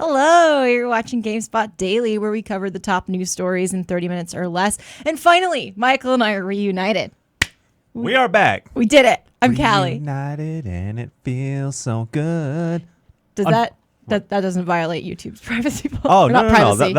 Hello, you're watching GameSpot Daily, where we cover the top news stories in 30 minutes or less. And finally, Michael and I are reunited. We are back. We did it. I'm Callie. Reunited and it feels so good. Does that doesn't violate YouTube's privacy? Oh or no, not no, privacy.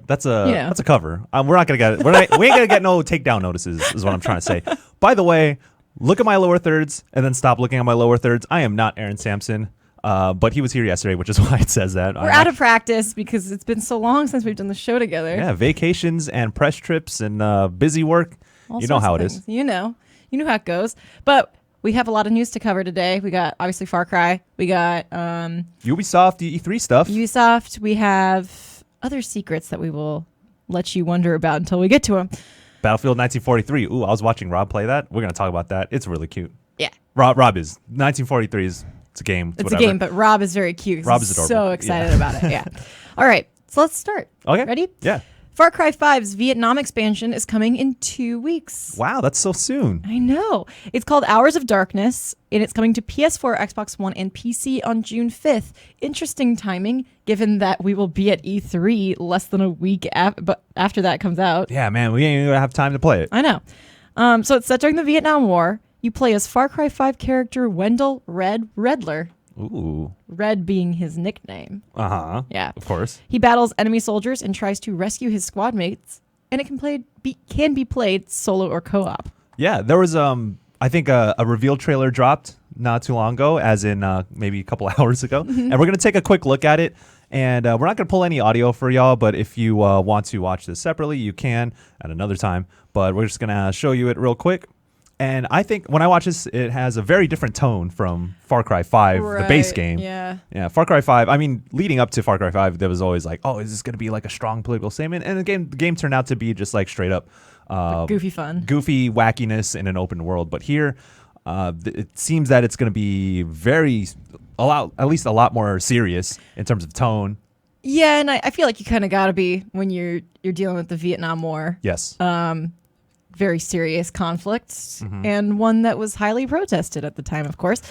That's a cover. We're not gonna get we ain't gonna get no takedown notices. Is what I'm trying to say. By the way, look at my lower thirds and then stop looking at my lower thirds. I am not Aaron Sampson. But he was here yesterday, which is why it says that. We're out of practice because it's been so long since we've done the show together. Yeah, vacations and press trips and busy work. You know how it is. You know how it goes. But we have a lot of news to cover today. We got obviously Far Cry. We got Ubisoft E3 stuff. Ubisoft. We have other secrets that we will let you wonder about until we get to them. Battlefield 1943. Ooh, I was watching Rob play that. We're gonna talk about that. It's really cute. Yeah. Rob is 1943 is. It's a game. It's a game, but Rob is very cute. Rob is adorable. So excited about it. Yeah. All right. So let's start. Okay. Ready? Yeah. Far Cry 5's Vietnam expansion is coming in 2 weeks. Wow, that's so soon. I know. It's called Hours of Darkness, and it's coming to PS4, Xbox One, and PC on June 5th. Interesting timing, given that we will be at E3 less than a week after that comes out. Yeah, man, we ain't gonna have time to play it. I know. So it's set during the Vietnam War. You play as Far Cry 5 character Wendell Red Redler. Ooh. Red being his nickname. Uh-huh. Yeah. Of course. He battles enemy soldiers and tries to rescue his squad mates, and it can be played solo or co-op. Yeah, there was I think a reveal trailer dropped not too long ago, as in maybe a couple hours ago. And we're gonna take a quick look at it. And we're not going to pull any audio for y'all, but if you want to watch this separately, you can at another time. But we're just going to show you it real quick. And I think when I watch this, it has a very different tone from Far Cry 5, the base game. Yeah. Yeah, Far Cry 5, I mean, leading up to Far Cry 5, there was always like, oh, is this going to be like a strong political statement? And the game turned out to be just like straight up goofy fun. Goofy wackiness in an open world. But here, it seems that it's going to be at least a lot more serious in terms of tone. Yeah, and I feel like you kind of got to be when you're dealing with the Vietnam War. Yes. Very serious conflicts, and one that was highly protested at the time, of course.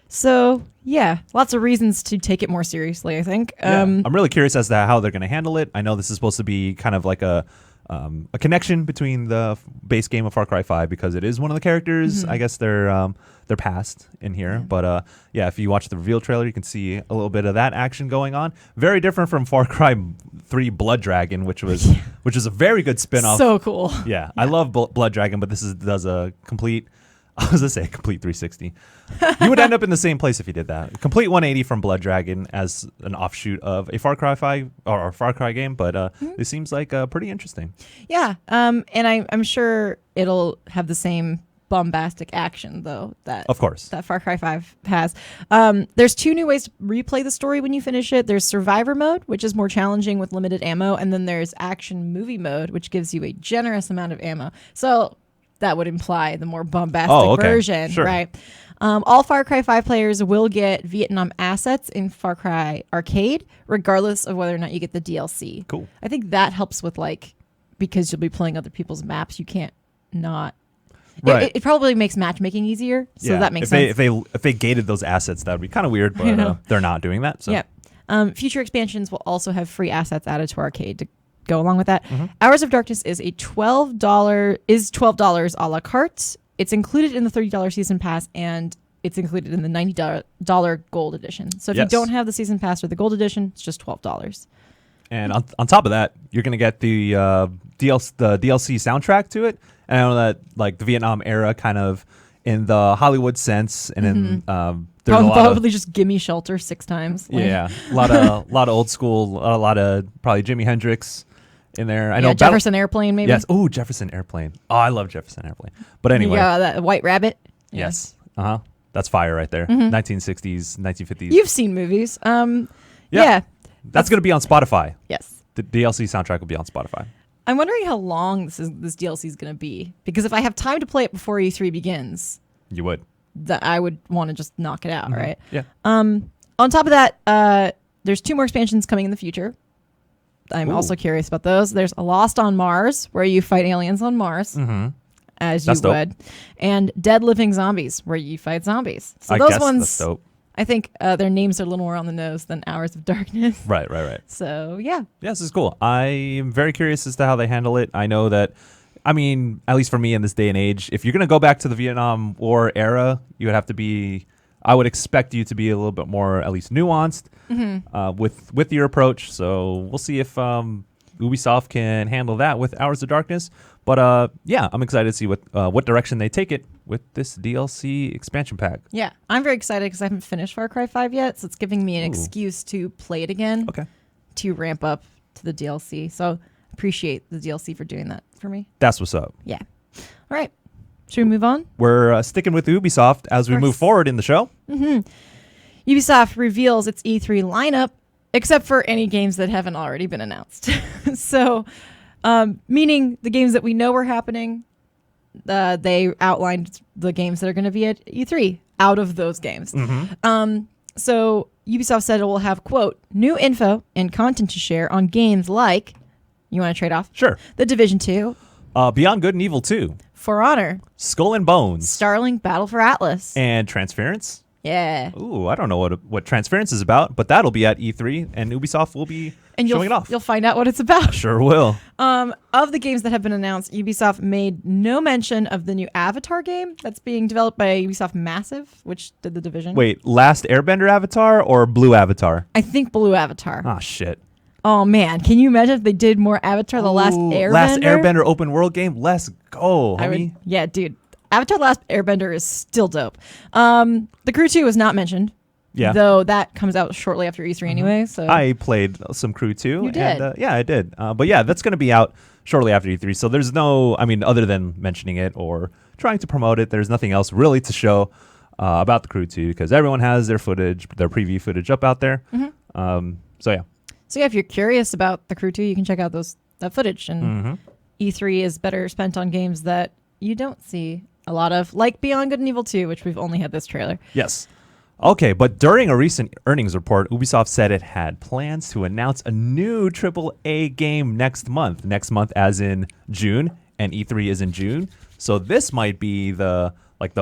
So, yeah, lots of reasons to take it more seriously, I think. Yeah. I'm really curious as to how they're going to handle it. I know this is supposed to be kind of like a connection between the base game of Far Cry 5 because it is one of the characters. I guess they're past in here. Yeah. But yeah, if you watch the reveal trailer, you can see a little bit of that action going on. Very different from Far Cry 3 Blood Dragon, which was a very good spin-off. So cool. Yeah. I love Blood Dragon, but this does a complete 360. You would end up in the same place if you did that. Complete 180 from Blood Dragon as an offshoot of a Far Cry 5 or a Far Cry game, but it seems like pretty interesting. Yeah, and I'm sure it'll have the same bombastic action though that Far Cry 5 has. There's 2 new ways to replay the story when you finish it. There's survivor mode, which is more challenging with limited ammo, and then there's action movie mode, which gives you a generous amount of ammo. So that would imply the more bombastic version, right? All Far Cry 5 players will get Vietnam assets in Far Cry Arcade, regardless of whether or not you get the DLC. Cool. I think that helps with because you'll be playing other people's maps, you can't not. Right. It probably makes matchmaking easier, so that makes sense. If they gated those assets, that would be kind of weird, but they're not doing that. So. Yeah. Future expansions will also have free assets added to Arcade to go along with that. Hours of Darkness is $12 a la carte. It's included in the $30 season pass, and it's included in the $90 gold edition. So if you don't have the season pass or the gold edition, it's just $12. And on top of that, you're going to get the DLC soundtrack to it. And I know that like the Vietnam era kind of in the Hollywood sense, and then there's probably just Gimme Shelter 6 times. Yeah, a lot of old school, a lot of probably Jimi Hendrix in there. I know Jefferson Airplane maybe. Yes. Oh, Jefferson Airplane. Oh, I love Jefferson Airplane. But anyway. Yeah, that White Rabbit. Yeah. Yes. That's fire right there. 1960s, 1950s. You've seen movies. Yeah. That's going to be on Spotify. Yes. The DLC soundtrack will be on Spotify. I'm wondering how long this DLC is going to be, because if I have time to play it before E3 begins, you would. That I would want to just knock it out, right? Yeah. On top of that, there's 2 more expansions coming in the future. I'm also curious about those. There's a Lost on Mars, where you fight aliens on Mars, as you would, and Dead Living Zombies, where you fight zombies. So those ones, that's dope. I think their names are a little more on the nose than Hours of Darkness. Right. So, yeah. Yeah, this is cool. I am very curious as to how they handle it. I know that, I mean, at least for me in this day and age, if you're going to go back to the Vietnam War era, you would have to be, I would expect you to be a little bit more at least nuanced with your approach. So we'll see if Ubisoft can handle that with Hours of Darkness. But yeah, I'm excited to see what direction they take it with this DLC expansion pack. Yeah, I'm very excited because I haven't finished Far Cry 5 yet, so it's giving me an excuse to play it again. Okay. To ramp up to the DLC. So appreciate the DLC for doing that for me. That's what's up. Yeah. All right. Should we move on? We're sticking with Ubisoft as we move forward in the show. Ubisoft reveals its E3 lineup, except for any games that haven't already been announced. So, meaning the games that we know are happening, they outlined the games that are going to be at E3 out of those games. So Ubisoft said it will have, quote, new info and content to share on games like, you want to trade off? Sure. The Division 2. Beyond Good and Evil 2. For Honor. Skull and Bones. Starlink Battle for Atlas. And Transference. Yeah. Ooh, I don't know what Transference is about, but that'll be at E3, and Ubisoft will be showing it off. You'll find out what it's about. Sure will. Of the games that have been announced, Ubisoft made no mention of the new Avatar game that's being developed by Ubisoft Massive, which did The Division. Wait, Last Airbender Avatar or Blue Avatar? I think Blue Avatar. Oh, shit. Oh, man. Can you imagine if they did more Avatar The Last Airbender? Last Airbender open world game? Let's go, homie. Yeah, dude. Avatar The Last Airbender is still dope. The Crew 2 was not mentioned. Yeah. Though that comes out shortly after E3 anyway. So I played some Crew 2. You did? And, yeah, I did. But yeah, that's going to be out shortly after E3. So there's no, I mean, other than mentioning it or trying to promote it, there's nothing else really to show about the Crew 2 because everyone has their footage, their preview footage up out there. So yeah. So yeah, if you're curious about the Crew 2, you can check out that footage. And E3 is better spent on games that you don't see a lot of, like Beyond Good and Evil 2, which we've only had this trailer. Yes. Okay, but during a recent earnings report, Ubisoft said it had plans to announce a new AAA game next month. Next month as in June, and E3 is in June. So this might be the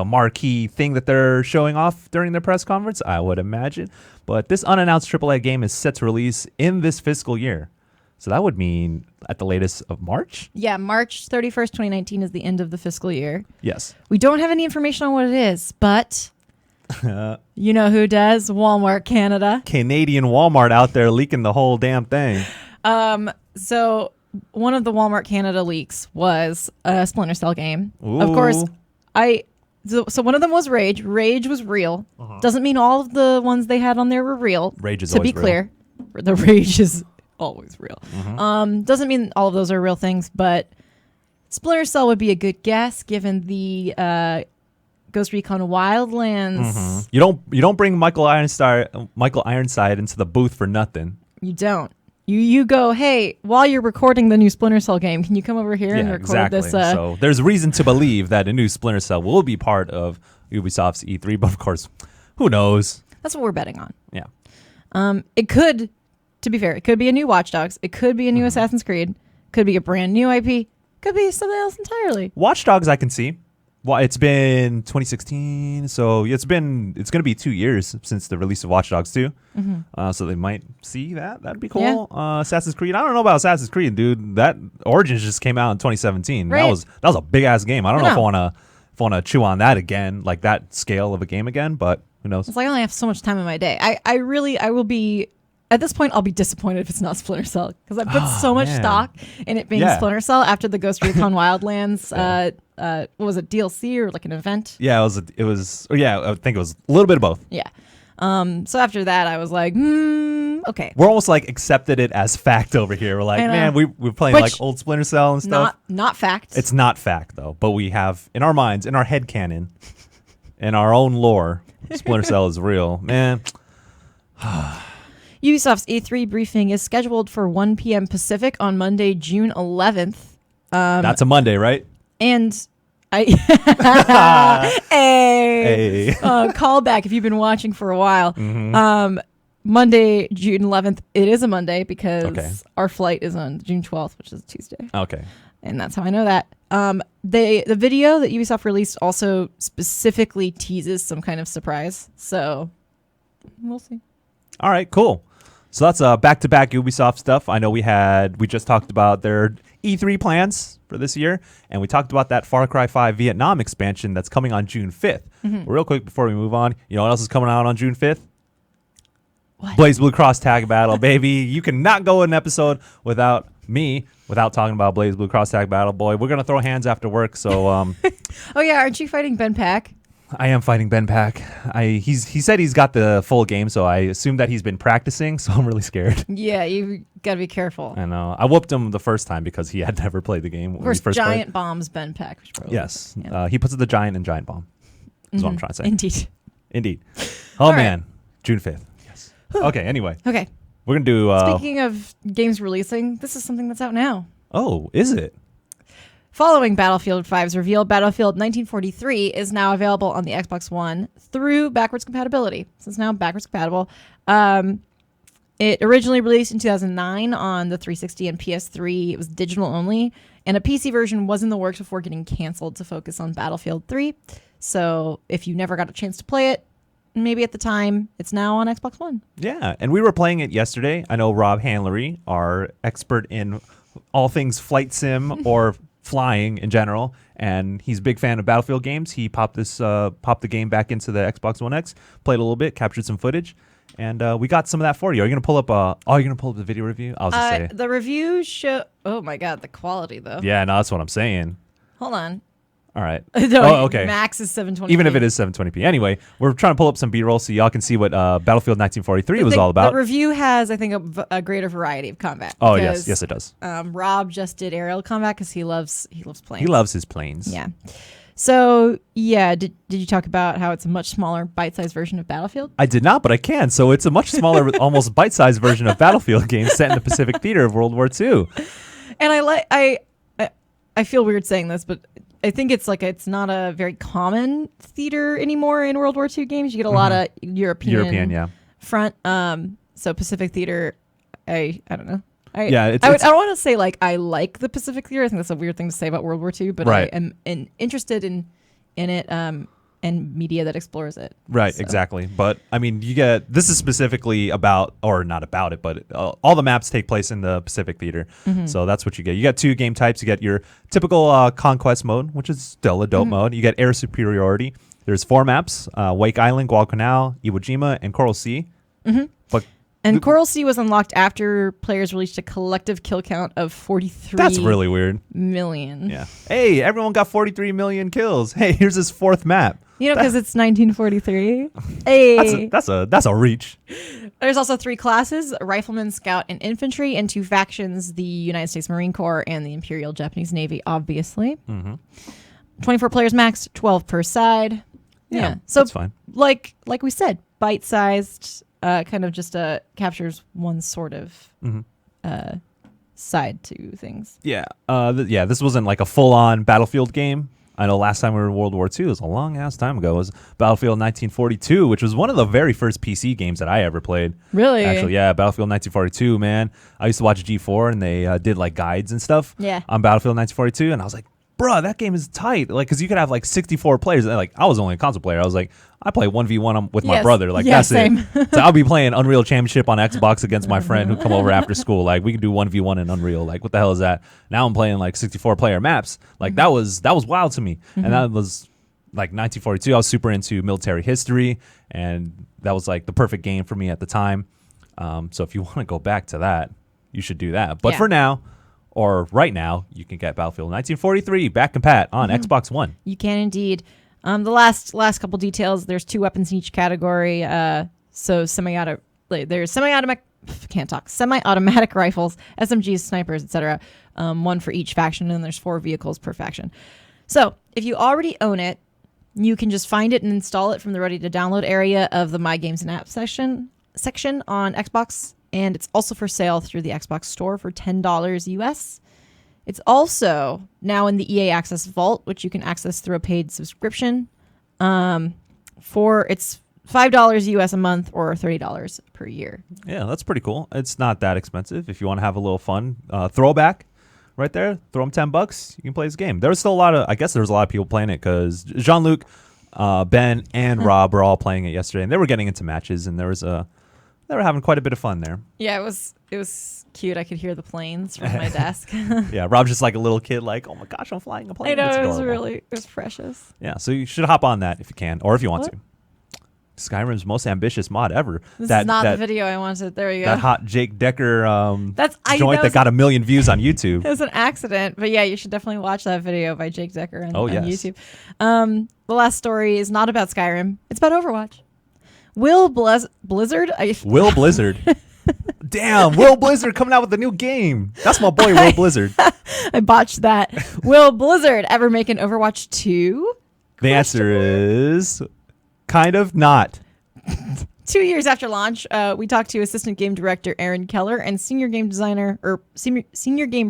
marquee thing that they're showing off during their press conference, I would imagine. But this unannounced AAA game is set to release in this fiscal year. So that would mean at the latest of March? Yeah, March 31st, 2019 is the end of the fiscal year. Yes. We don't have any information on what it is, but you know who does? Walmart Canada. Canadian Walmart out there leaking the whole damn thing. So one of the Walmart Canada leaks was a Splinter Cell game. Ooh. Of course, so one of them was Rage. Rage was real. Doesn't mean all of the ones they had on there were real. Rage is to always be clear. The Rage is always real. Doesn't mean all of those are real things, but Splinter Cell would be a good guess given the Ghost Recon Wildlands. You don't bring Michael Ironside into the booth for nothing. You don't. You go, hey, while you're recording the new Splinter Cell game, can you come over here and record this? So there's reason to believe that a new Splinter Cell will be part of Ubisoft's E3, but of course, who knows? That's what we're betting on. Yeah. It could, to be fair, it could be a new Watch Dogs. It could be a new Assassin's Creed. Could be a brand new IP. Could be something else entirely. Watch Dogs I can see. Well, it's been 2016, so it's going to be 2 years since the release of Watch Dogs 2. So they might see that. That'd be cool. Yeah. Assassin's Creed. I don't know about Assassin's Creed, dude. That Origins just came out in 2017. Right. That was a big ass game. I don't know if I want to chew on that again, like that scale of a game again. But who knows? It's like I only have so much time in my day. I will be. At this point, I'll be disappointed if it's not Splinter Cell because I put so much stock in it being Splinter Cell after the Ghost Recon Wildlands. What was it, DLC or like an event? Yeah, it was. Yeah, I think it was a little bit of both. Yeah. So after that, I was like, okay. We're almost like accepted it as fact over here. We're like, man, we're playing like old Splinter Cell and stuff. Not fact. It's not fact though, but we have in our minds, in our head canon, in our own lore, Splinter Cell is real, man. Ubisoft's E3 briefing is scheduled for 1 p.m. Pacific on Monday, June 11th. That's a Monday, right? And hey. Call back if you've been watching for a while. Monday, June 11th. It is a Monday because our flight is on June 12th, which is a Tuesday. Okay. And that's how I know that. The video that Ubisoft released also specifically teases some kind of surprise. So We'll see. All right, cool. So that's back-to-back Ubisoft stuff. I know we just talked about their E3 plans for this year, and we talked about that Far Cry 5 Vietnam expansion that's coming on June 5th. Real quick before we move on, you know what else is coming out on June 5th? What? Blaze Blue Cross Tag Battle, baby. You cannot go an episode without talking about Blaze Blue Cross Tag Battle. Boy, we're going to throw hands after work, so... Oh, yeah, aren't you fighting Ben Pack? I am fighting Ben Pack. He said he's got the full game, so I assume that he's been practicing, so I'm really scared. Yeah, you got to be careful. I know. I whooped him the first time because he had never played the game. Of course, Giant Bomb's Ben Pack. Yes. Yeah. He puts the Giant in Giant Bomb. Is what I'm trying to say. Indeed. Oh, man. June 5th. Yes. Okay, anyway. Okay. We're going to do... Speaking of games releasing, this is something that's out now. Oh, is it? Following Battlefield 5's reveal, Battlefield 1943 is now available on the Xbox One through backwards compatibility. So it's now backwards compatible. It originally released in 2009 on the 360 and PS3. It was digital only, and a PC version was in the works before getting canceled to focus on Battlefield 3. So if you never got a chance to play it, maybe at the time, it's now on Xbox One. Yeah, and we were playing it yesterday. I know Rob Handlery, our expert in all things flight sim or flying in general, and he's a big fan of Battlefield games. He popped the game back into the Xbox One X, played a little bit, captured some footage, and we got some of that for you. Are you gonna pull up the video review? I was just saying. The review show. Oh my god, the quality though. Yeah, no, that's what I'm saying. Hold on. All right. No, okay. Max is 720p. Even if it is 720p. Anyway, we're trying to pull up some B-roll so y'all can see what Battlefield 1943 was all about. The review has, I think, a greater variety of combat. Oh, yes, it does. Rob just did aerial combat because he loves planes. He loves his planes. Yeah. So, yeah, did you talk about how it's a much smaller, bite-sized version of Battlefield? I did not, but I can. So it's a much smaller, almost bite-sized version of Battlefield game set in the Pacific Theater of World War II. And I feel weird saying this, but I think it's not a very common theater anymore in World War II games. You get a lot of European front. So Pacific Theater, I don't know. I don't want to say I like the Pacific Theater. I think that's a weird thing to say about World War II, but right. I am interested in it and media that explores it. Right, so. Exactly. But I mean, this is specifically about, or not about it, but all the maps take place in the Pacific Theater. So that's what you get. You got two game types. You get your typical conquest mode, which is still a dope mode. You get air superiority. There's 4 maps: Wake Island, Guadalcanal, Iwo Jima, and Coral Sea. And Coral Sea was unlocked after players reached a collective kill count of 43. That's really weird. Million. Yeah. Hey, everyone got 43 million kills. Hey, here's this 4th map. You know, because it's 1943. Hey. That's a reach. There's also 3 classes: Rifleman, Scout, and Infantry, and 2 factions: the United States Marine Corps and the Imperial Japanese Navy, obviously. 24 players max, 12 per side. Yeah. So that's fine. Like we said, bite-sized. Kind of just captures one sort of side to things. Yeah. This wasn't like a full-on Battlefield game. I know last time we were in World War II, it was a long-ass time ago, it was Battlefield 1942, which was one of the very first PC games that I ever played. Really? Actually, yeah, Battlefield 1942, man. I used to watch G4, and they did guides and stuff on Battlefield 1942, and I was like, bruh, that game is tight. Because you could have 64 players. And I was only a console player. I was like, I play 1v1 with my brother. That's same. It. So I'll be playing Unreal Championship on Xbox against my friend who come over after school. We can do 1v1 in Unreal. What the hell is that? Now I'm playing 64 player maps. That was wild to me. And that was 1942. I was super into military history, and that was the perfect game for me at the time. So if you want to go back to that, you should do that. But for now, or right now, you can get Battlefield 1943 back compat on Xbox One. You can indeed. The last couple details, there's 2 weapons in each category. So there's semi-automatic rifles, SMGs, snipers, etc. 1 for each faction, and there's 4 vehicles per faction. So if you already own it, you can just find it and install it from the ready to download area of the My Games and Apps section on Xbox. And it's also for sale through the Xbox Store for $10 US. It's also now in the EA Access Vault, which you can access through a paid subscription. It's $5 US a month or $30 per year. Yeah, that's pretty cool. It's not that expensive. If you want to have a little fun, throwback right there, throw them $10. You can play this game. There's still a lot of people playing it because Jean-Luc, Ben and Rob were all playing it yesterday, and they were getting into matches, and they were having quite a bit of fun there. Yeah, it was cute. I could hear the planes from my desk. Yeah, Rob's just like a little kid, like, oh my gosh, I'm flying a plane. I know, it was precious. Yeah, so you should hop on that if you can, or if you want to. Skyrim's most ambitious mod ever. This is not the video I wanted. There you go. That hot Jake Decker joint that got 1 million views on YouTube. It was an accident, but yeah, you should definitely watch that video by Jake Decker on YouTube. The last story is not about Skyrim. It's about Overwatch. Will Blizzard? Will Blizzard. Damn, Will Blizzard coming out with a new game. That's my boy, Will Blizzard. I botched that. Will Blizzard ever make an Overwatch 2? The answer is kind of not. 2 years after launch, we talked to assistant game director Aaron Keller and senior game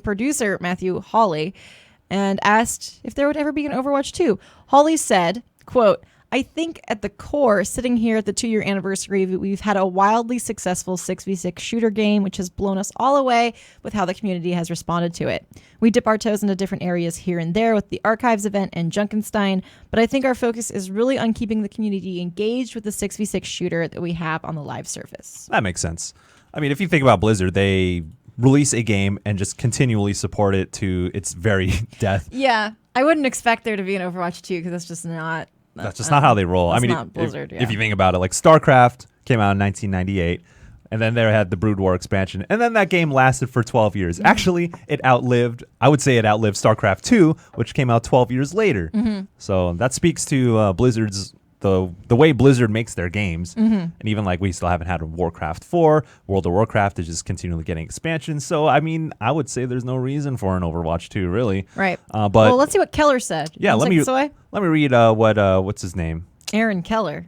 producer Matthew Hawley and asked if there would ever be an Overwatch 2. Hawley said, quote, I think at the core, sitting here at the 2-year anniversary, we've had a wildly successful 6v6 shooter game, which has blown us all away with how the community has responded to it. We dip our toes into different areas here and there with the Archives event and Junkenstein, but I think our focus is really on keeping the community engaged with the 6v6 shooter that we have on the live service. That makes sense. I mean, if you think about Blizzard, they release a game and just continually support it to its very death. Yeah, I wouldn't expect there to be an Overwatch 2 because that's just not... That's just not how they roll. I mean, not Blizzard, if you think about it, like StarCraft came out in 1998, and then they had the Brood War expansion, and then that game lasted for 12 years. Mm-hmm. Actually, I would say it outlived StarCraft 2, which came out 12 years later. Mm-hmm. So that speaks to Blizzard's the way Blizzard makes their games. Mm-hmm. And even like we still haven't had a Warcraft 4. World of Warcraft is just continually getting expansions. So, I mean, I would say there's no reason for an Overwatch 2, really. Right. But let's see what Keller said. Yeah, let me read what's his name? Aaron Keller,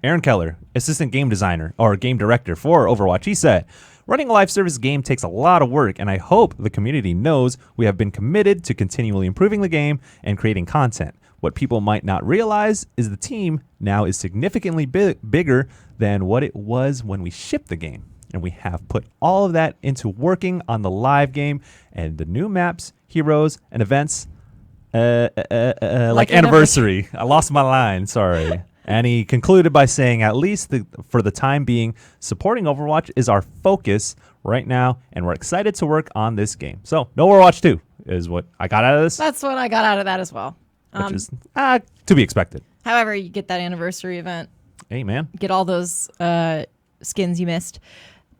assistant game designer or game director for Overwatch. He said, running a live service game takes a lot of work, and I hope the community knows we have been committed to continually improving the game and creating content. What people might not realize is the team now is significantly bigger than what it was when we shipped the game. And we have put all of that into working on the live game and the new maps, heroes, and events. Like anniversary. I lost my line. Sorry. And he concluded by saying, at least for the time being, supporting Overwatch is our focus right now, and we're excited to work on this game. So, no Overwatch 2 is what I got out of this. That's what I got out of that as well. Which is to be expected. However, you get that anniversary event. Hey, man. Get all those skins you missed.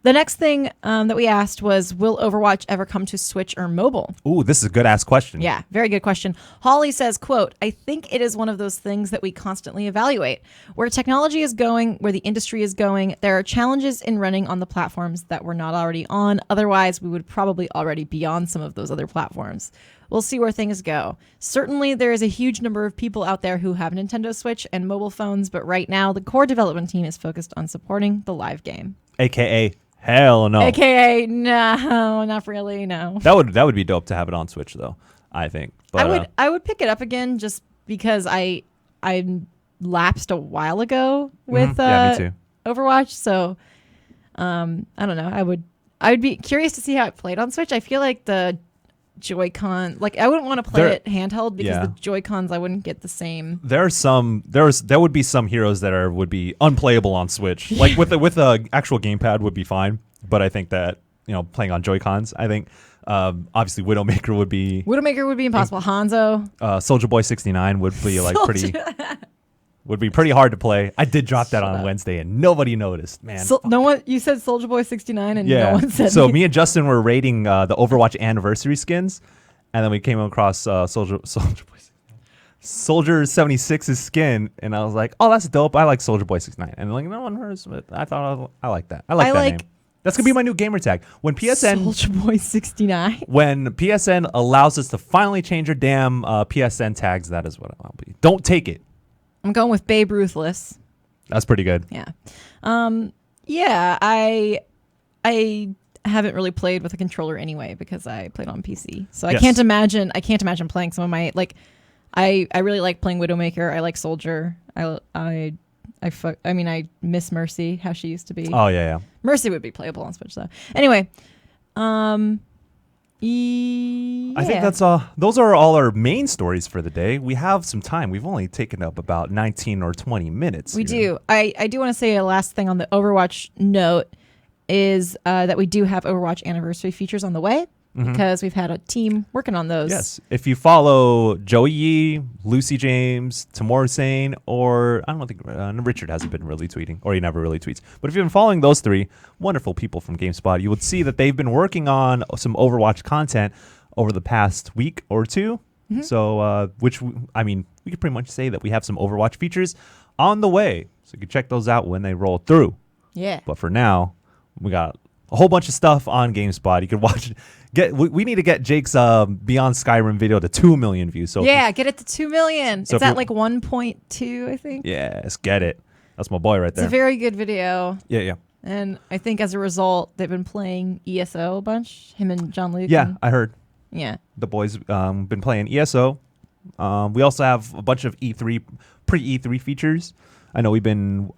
The next thing that we asked was, will Overwatch ever come to Switch or mobile? Ooh, this is a good-ass question. Yeah, very good question. Holly says, quote, I think it is one of those things that we constantly evaluate. Where technology is going, where the industry is going, there are challenges in running on the platforms that we're not already on. Otherwise, we would probably already be on some of those other platforms. We'll see where things go. Certainly, there is a huge number of people out there who have Nintendo Switch and mobile phones, but right now, the core development team is focused on supporting the live game. AKA hell no. AKA no, not really, no. That would be dope to have it on Switch though, I think. But I would pick it up again just because I lapsed a while ago with me too. Overwatch, so I don't know. I would be curious to see how it played on Switch. I feel like the Joy-Con, like I wouldn't want to play it handheld because the Joy-Cons I wouldn't get the same. There would be some heroes that would be unplayable on Switch. Like with a actual gamepad would be fine, but I think that playing on Joy-Cons, I think obviously Widowmaker would be impossible. Hanzo, Soldier Boy 69 would be like pretty hard to play. I did drop that on Wednesday and nobody noticed, man. No one. You said Soldier Boy 69 and no one said. So me and Justin were rating the Overwatch anniversary skins, and then we came across Soldier 76's skin, and I was like, oh, that's dope. I like Soldier Boy 69, and like no one heard it. I thought I like that. I like that name. That's gonna be my new gamer tag. When PSN Soldier Boy 69. When PSN allows us to finally change our damn PSN tags, that is what I'll be. Don't take it. I'm going with Babe Ruthless. That's pretty good. Yeah. I haven't really played with a controller anyway because I played on PC. So I can't imagine playing some of my I really like playing Widowmaker. I like Soldier. I miss Mercy, how she used to be. Oh yeah. Mercy would be playable on Switch though. Anyway, I think that's those are all our main stories for the day. We have some time. We've only taken up about 19 or 20 minutes. We do. I do want to say a last thing on the Overwatch note is that we do have Overwatch anniversary features on the way because we've had a team working on those. Yes. If you follow Joey Yee, Lucy James, Tamor Sane, or I don't think Richard hasn't been really tweeting, or he never really tweets. But if you've been following those three wonderful people from GameSpot, you would see that they've been working on some Overwatch content over the past week or two. So, we could pretty much say that we have some Overwatch features on the way. So you can check those out when they roll through. Yeah. But for now, we got a whole bunch of stuff on GameSpot. You can watch it. We need to get Jake's Beyond Skyrim video to 2 million views. So get it to 2 million. So it's at like 1.2, I think. Yes, get it. That's my boy right there. It's a very good video. Yeah. And I think as a result, they've been playing ESO a bunch. Him and John Luke. Yeah, I heard. Yeah. The boys been playing ESO. We also have a bunch of pre-E3 features. I know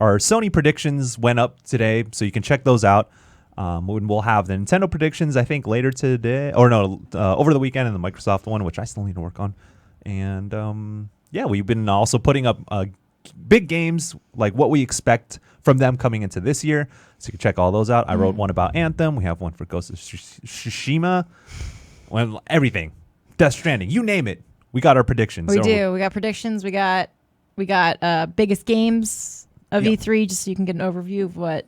our Sony predictions went up today, so you can check those out. We'll have the Nintendo predictions, I think, later today. Or no, over the weekend, and the Microsoft one, which I still need to work on. And we've been also putting up big games, like what we expect from them coming into this year. So you can check all those out. I wrote one about Anthem. We have one for Ghost of Tsushima. Well, everything. Death Stranding. You name it. We got our predictions. We do. We got predictions. We got biggest games of E3, just so you can get an overview of what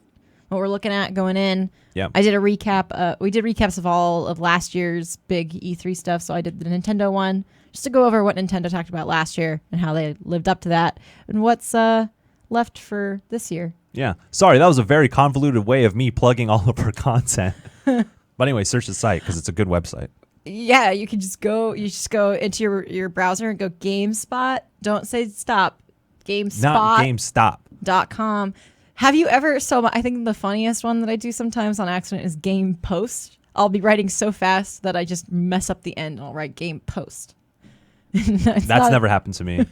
we're looking at going in. Yeah. I did a recap. We did recaps of all of last year's big E3 stuff. So I did the Nintendo one just to go over what Nintendo talked about last year and how they lived up to that and what's left for this year. Yeah. Sorry, that was a very convoluted way of me plugging all of our content. But anyway, search the site because it's a good website. Yeah, you can just go into your browser and go GameSpot. Don't say stop. GameSpot. Not GameStop.com. Have you ever, I think the funniest one that I do sometimes on accident is Game Post. I'll be writing so fast that I just mess up the end and I'll write Game Post. That's never happened to me.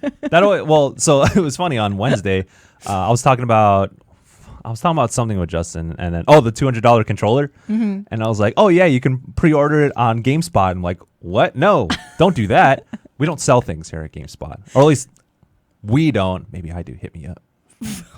So it was funny on Wednesday. I was talking about something with Justin, and then the $200 controller, and I was like, oh yeah, you can pre-order it on GameSpot. I'm like, what? No, don't do that. We don't sell things here at GameSpot, or at least we don't. Maybe I do. Hit me up.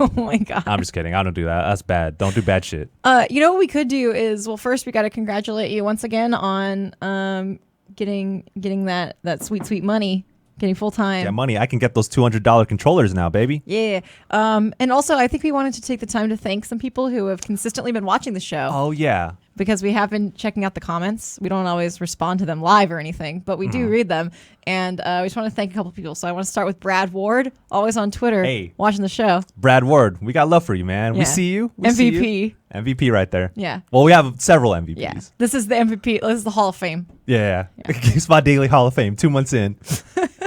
Oh my god! I'm just kidding. I don't do that. That's bad. Don't do bad shit. You know what we could do is, first we got to congratulate you once again on getting that sweet money. Getting full time. Yeah, money. I can get those $200 controllers now, baby. Yeah. And also, I think we wanted to take the time to thank some people who have consistently been watching the show. Oh, yeah. Because we have been checking out the comments. We don't always respond to them live or anything, but we do read them. And we just want to thank a couple people. So I want to start with Brad Ward, always on Twitter, watching the show. Brad Ward, we got love for you, man. Yeah. We see you. MVP. See you. MVP right there. Yeah. Well, we have several MVPs. Yeah. This is the MVP. This is the Hall of Fame. Yeah. GameSpot Daily Hall of Fame, 2 months in.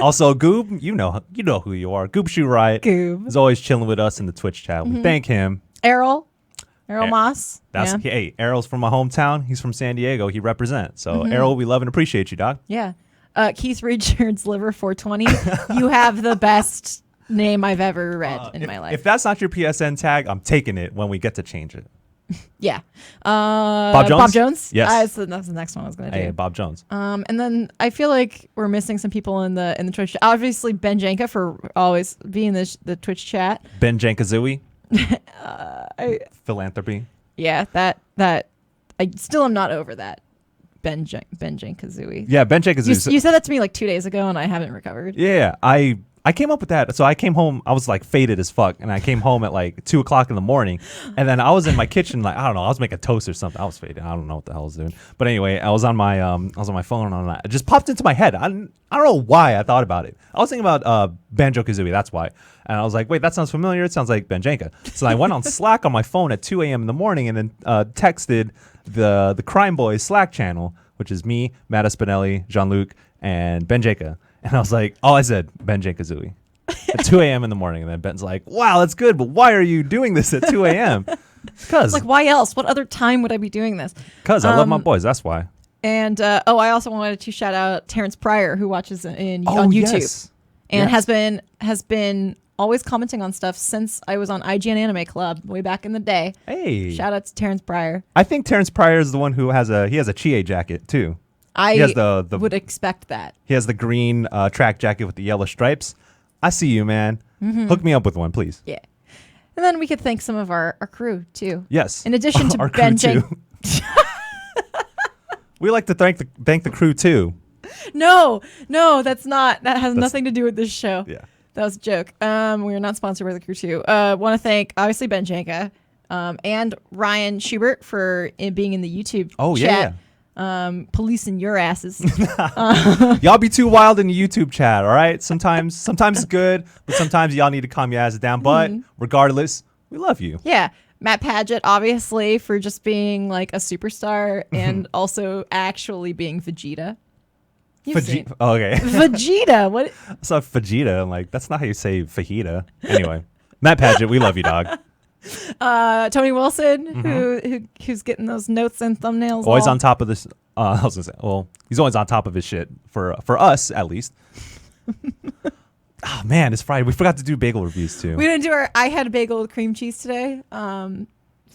Also, Goob, you know who you are. Goob Shoe Riot is always chilling with us in the Twitch chat. We thank him. Errol Moss. Hey, Errol's from my hometown. He's from San Diego. He represents. So, Errol, we love and appreciate you, dog. Yeah. Keith Richards, Liver 420. You have the best name I've ever read in my life. If that's not your PSN tag, I'm taking it when we get to change it. Yeah. Bob Jones? Bob Jones? Yes. That's the next one I was going to do. Hey, Bob Jones. And then I feel like we're missing some people in the Twitch. Obviously, Ben Janka for always being the Twitch chat. Ben Jankazooey. Philanthropy. Yeah, that I still am not over that. Ben Jankazooey. Yeah, Ben Jankazooey. You said that to me like 2 days ago, and I haven't recovered. Yeah, I came up with that. So I came home, I was like faded as fuck. And I came home at like 2 o'clock in the morning. And then I was in my kitchen, like, I don't know, I was making toast or something. I was faded. I don't know what the hell I was doing. But anyway, I was on my phone and it just popped into my head. I don't know why I thought about it. I was thinking about Banjo-Kazooie, that's why. And I was like, wait, that sounds familiar. It sounds like Ben Janka. So I went on Slack on my phone at 2 a.m. in the morning and then texted the Crime Boys Slack channel, which is me, Matt Espinelli, Jean-Luc, and Ben Janka. And I was like, I said Ben Jankazooie at 2 a.m. in the morning. And then Ben's like, wow, that's good. But why are you doing this at 2 a.m.? Because like, why else? What other time would I be doing this? Because I love my boys. That's why. And I also wanted to shout out Terrence Pryor, who watches on YouTube and has been always commenting on stuff since I was on IGN Anime Club way back in the day. Hey, shout out to Terrence Pryor. I think Terrence Pryor is the one who has a Chie jacket too. would expect that. He has the green track jacket with the yellow stripes. I see you, man. Hook me up with one, please. Yeah. And then we could thank some of our crew, too. Yes. In addition to Ben Jenkins. We like to thank the crew, too. No, that's not. That has nothing to do with this show. Yeah. That was a joke. We are not sponsored by the crew, too. Want to thank, obviously, Ben Janka and Ryan Schubert for being in the YouTube chat. Policing your asses. Y'all be too wild in the YouTube chat, all right? Sometimes it's good, but sometimes y'all need to calm your asses down. But regardless, we love you. Yeah. Matt Padgett, obviously, for just being like a superstar and also actually being Vegeta. Okay. Vegeta. What? I saw Vegeta. I'm like, that's not how you say fajita. Anyway, Matt Padgett, we love you, dog. Tony Wilson, who's getting those notes and thumbnails. Always on top of this. I was gonna say, well, he's always on top of his shit for us at least. Oh man, it's Friday. We forgot to do bagel reviews too. We didn't do I had a bagel with cream cheese today. So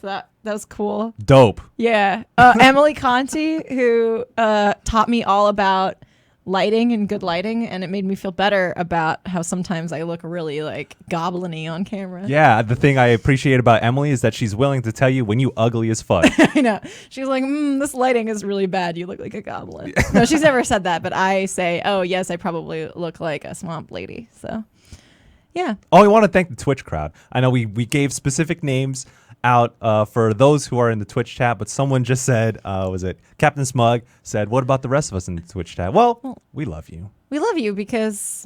that was cool. Dope. Yeah. Emily Conti, who taught me all about lighting and good lighting, and it made me feel better about how sometimes I look really like goblin-y on camera. Yeah, the thing I appreciate about Emily is that she's willing to tell you when you ugly as fuck. I know. She's like, this lighting is really bad. You look like a goblin. No, she's never said that, but I say, oh, yes, I probably look like a swamp lady. So, yeah. Oh, we want to thank the Twitch crowd. I know we gave specific names out for those who are in the Twitch chat, but someone just said, was it Captain Smug said, what about the rest of us in the Twitch chat? Well, we love you. We love you because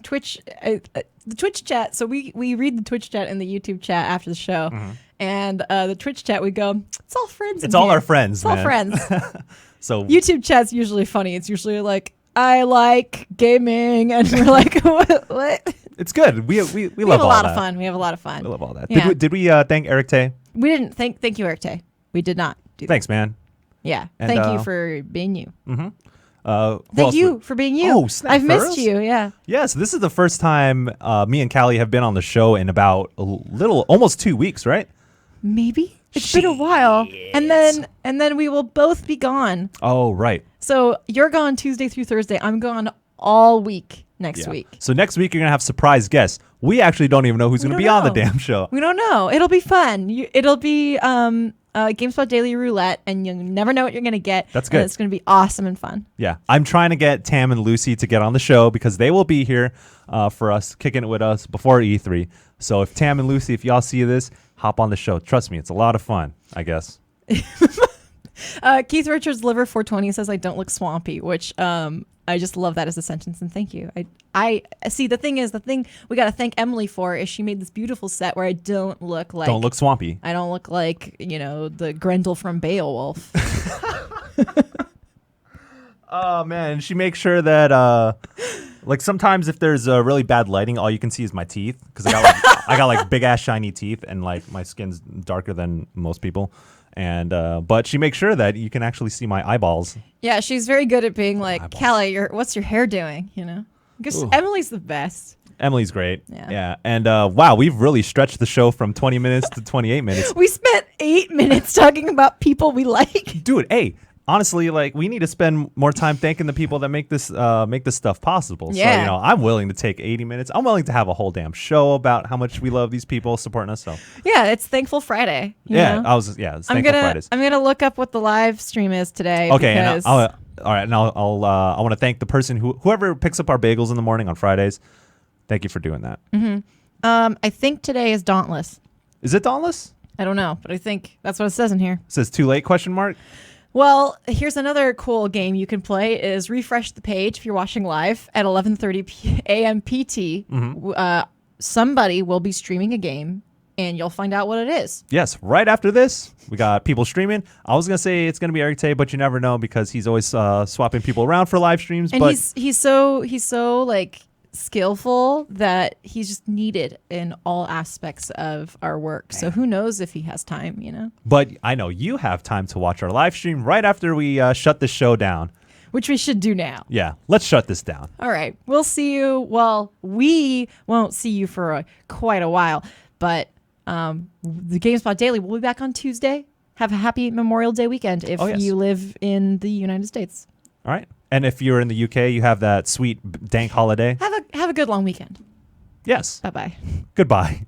Twitch, the Twitch chat. So we read the Twitch chat and the YouTube chat after the show, and the Twitch chat we go, it's all friends. It's all our friends. It's all friends. So YouTube chat's usually funny. It's usually like, I like gaming, and we're like, what? It's good. We love all that. We have a lot of fun. We have a lot of fun. We love all that. Yeah. Did we thank Eric Tay? We didn't. Thank you, Eric Tay. We did not do that. Thanks, man. Yeah. And, thank you for being you. Thank you for being you. Oh, snap. I've missed you. Yeah. Yeah. So this is the first time me and Callie have been on the show in about almost 2 weeks, right? Maybe. It's been a while. And then we will both be gone. Oh, right. So you're gone Tuesday through Thursday. I'm gone all week next week. So next week you're going to have surprise guests. We actually don't even know who's going to be on the damn show. We don't know. It'll be fun. It'll be GameSpot Daily Roulette, and you'll never know what you're going to get. That's good. And it's going to be awesome and fun. Yeah. I'm trying to get Tam and Lucy to get on the show because they will be here for us, kicking it with us before E3. So if Tam and Lucy, if y'all see this, hop on the show. Trust me, it's a lot of fun, I guess. Keith Richards Liver 420 says I don't look swampy, which I just love that as a sentence, and thank you. I see. The thing we got to thank Emily for is she made this beautiful set where I don't look swampy. I don't look like the Grendel from Beowulf. Oh man, she makes sure that like sometimes if there's really bad lighting, all you can see is my teeth because I got like big ass shiny teeth and like my skin's darker than most people. And but she makes sure that you can actually see my eyeballs. Yeah, she's very good at being like, Callie, what's your hair doing? Because Emily's the best. Emily's great. Yeah. And wow, we've really stretched the show from 20 minutes to 28 minutes. We spent 8 minutes talking about people we like. Dude, hey, honestly, like we need to spend more time thanking the people that make this stuff possible. Yeah. So, I'm willing to take 80 minutes. I'm willing to have a whole damn show about how much we love these people supporting us. So yeah, it's Thankful Friday. It's Thankful Fridays. I'm gonna look up what the live stream is today. Okay, and all right, and I want to thank the person whoever picks up our bagels in the morning on Fridays. Thank you for doing that. I think today is Dauntless. Is it Dauntless? I don't know, but I think that's what it says in here. It says too late ? Well, here's another cool game you can play is refresh the page if you're watching live at 11:30 a.m. PT. Somebody will be streaming a game, and you'll find out what it is. Yes, right after this, we got people streaming. I was going to say it's going to be Eric Tay, but you never know because he's always swapping people around for live streams. And he's so like skillful that he's just needed in all aspects of our work. So who knows if he has time, But I know you have time to watch our live stream right after we shut the show down. Which we should do now. Yeah, let's shut this down. All right. We'll see you. Well, we won't see you for quite a while, but the GameSpot Daily will be back on Tuesday. Have a happy Memorial Day weekend if you live in the United States. All right. And if you're in the UK, you have that sweet dank holiday. Have a good long weekend. Yes. Bye-bye. Goodbye.